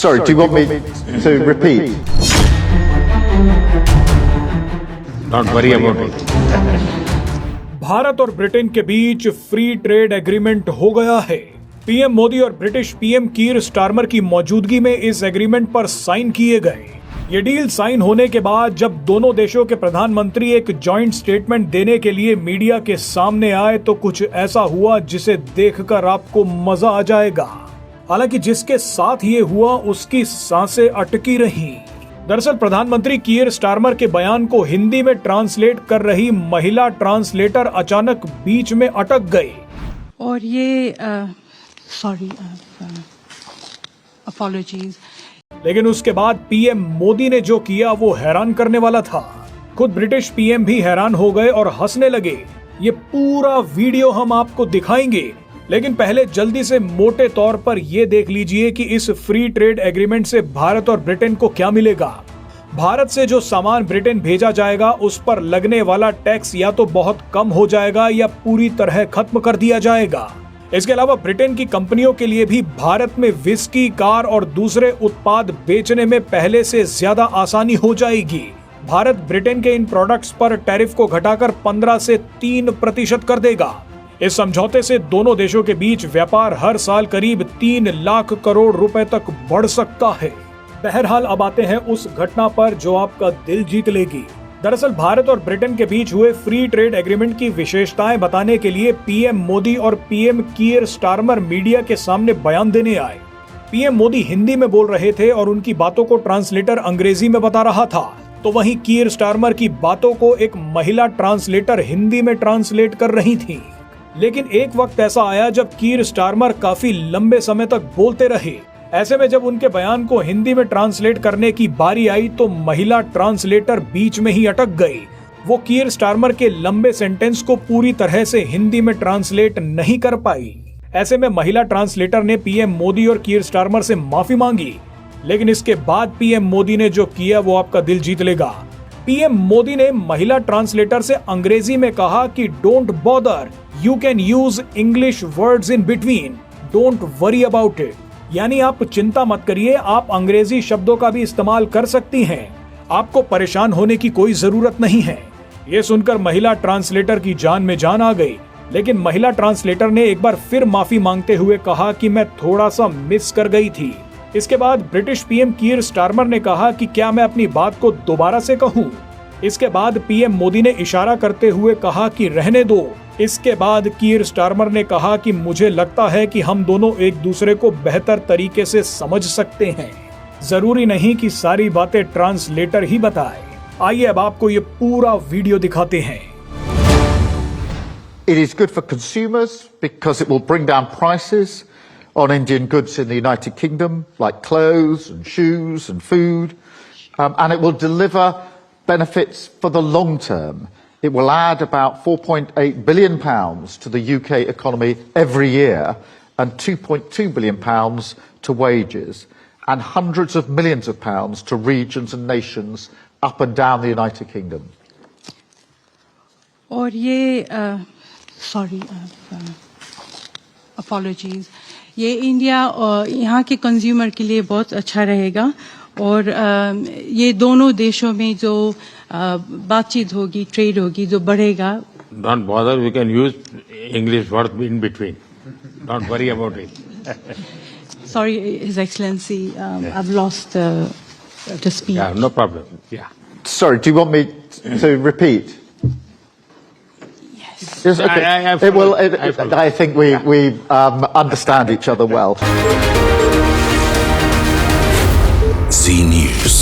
Sorry, do you want me to repeat? Don't worry about it. Bharat और Britain के बीच free trade agreement हो गया है। पीएम मोदी और ब्रिटिश पीएम कीर स्टारमर की मौजूदगी में इस एग्रीमेंट पर साइन किए गए। ये डील साइन होने के बाद जब दोनों देशों के प्रधानमंत्री एक जॉइंट स्टेटमेंट देने के लिए मीडिया के सामने आए तो कुछ ऐसा हुआ जिसे देखकर आपको मजा आ जाएगा। हालांकि जिसके साथ ये हुआ उसकी सांसें अटकी रहीं। दरअसल प्रधानमंत्री कीर स्टारमर के बयान को हिंदी में ट्रांसलेट कर रही महिला ट्रांसलेटर अचानक बीच में अटक गई और ये सॉरी अपॉलॉजीज। लेकिन उसके बाद पीएम मोदी ने जो किया वो हैरान करने वाला था। खुद ब्रिटिश पीएम भी हैरान हो गए और हंसने लगे। ये पूरा वीडियो हम आपको दिखाएंगे, लेकिन पहले जल्दी से मोटे तौर पर ये देख लीजिए कि इस फ्री ट्रेड एग्रीमेंट से भारत और ब्रिटेन को क्या मिलेगा। भारत से जो सामान ब्रिटेन भेजा जाएगा उस पर लगने वाला टैक्स या तो बहुत कम हो जाएगा या पूरी तरह खत्म कर दिया जाएगा। इसके अलावा ब्रिटेन की कंपनियों के लिए भी भारत में विस्की, कार और दूसरे उत्पाद बेचने में पहले से ज्यादा आसानी हो जाएगी। भारत ब्रिटेन के इन प्रोडक्ट्स पर टैरिफ को घटाकर 15 से 3% कर देगा। इस समझौते से दोनों देशों के बीच व्यापार हर साल करीब 3 लाख करोड़ रुपए तक बढ़ सकता है। बहरहाल अब आते हैं उस घटना पर जो आपका दिल जीत लेगी। दरअसल भारत और ब्रिटेन के बीच हुए फ्री ट्रेड एग्रीमेंट की विशेषताएं बताने के लिए पीएम मोदी और पीएम कीर स्टारमर मीडिया के सामने बयान देने आए। पीएम मोदी हिंदी में बोल रहे थे और उनकी बातों को ट्रांसलेटर अंग्रेजी में बता रहा था, तो वहीं कीर स्टारमर की बातों को एक महिला ट्रांसलेटर हिंदी में ट्रांसलेट कर रही थी। लेकिन एक वक्त ऐसा आया जब कीर स्टारमर काफी लंबे समय तक बोलते रहे। ऐसे में जब उनके बयान को हिंदी में ट्रांसलेट करने की बारी आई तो महिला ट्रांसलेटर बीच में ही अटक गई। वो कीर स्टारमर के लंबे सेंटेंस को पूरी तरह से हिंदी में ट्रांसलेट नहीं कर पाई। ऐसे में महिला ट्रांसलेटर ने पीएम मोदी और कीर स्टारमर से माफी मांगी, लेकिन इसके बाद पीएम मोदी ने जो किया वो आपका दिल जीत लेगा। पीएम मोदी ने महिला ट्रांसलेटर से अंग्रेजी में कहा कि don't bother, you can use English words in between, don't worry about it. यानी आप चिंता मत करिए, आप अंग्रेजी शब्दों का भी इस्तेमाल कर सकती हैं, आपको परेशान होने की कोई जरूरत नहीं है। ये सुनकर महिला ट्रांसलेटर की जान में जान आ गई, लेकिन महिला ट्रांसलेटर ने एक बार फिर माफी मांगते हुए कहा कि मैं थोड़ा सा मिस कर गई थी। इसके बाद ब्रिटिश पीएम कीर स्टारमर ने कहा कि क्या मैं अपनी बात को दोबारा से कहूं। इसके बाद पीएम मोदी ने इशारा करते हुए कहा कि रहने दो। इसके बाद कीर स्टारमर ने कहा कि मुझे लगता है कि हम दोनों एक दूसरे को बेहतर तरीके से समझ सकते हैं, जरूरी नहीं कि सारी बातें ट्रांसलेटर ही बताए। आइए अब आपको ये पूरा वीडियो दिखाते हैं। It is good for consumers because it will bring down prices on Indian goods in the United Kingdom, like clothes and shoes and food, and it will deliver benefits for the long term. It will add about £4.8 billion to the UK economy every year and £2.2 billion to wages and hundreds of millions of pounds to regions and nations up and down the United Kingdom. और ये sorry apologies, ये India और यहाँ के consumer के लिए बहुत अच्छा रहेगा और ये दोनों देशों में जो बातचीत होगी, ट्रेड होगी, जो बढ़ेगा। Don't bother, we can use English words in between. Don't worry about it. Sorry, His Excellency, I've lost the speech. Yeah, no problem. Yeah. Sorry, do you want me to repeat? Yes. Yes, okay. I think we understand each other well. Z News.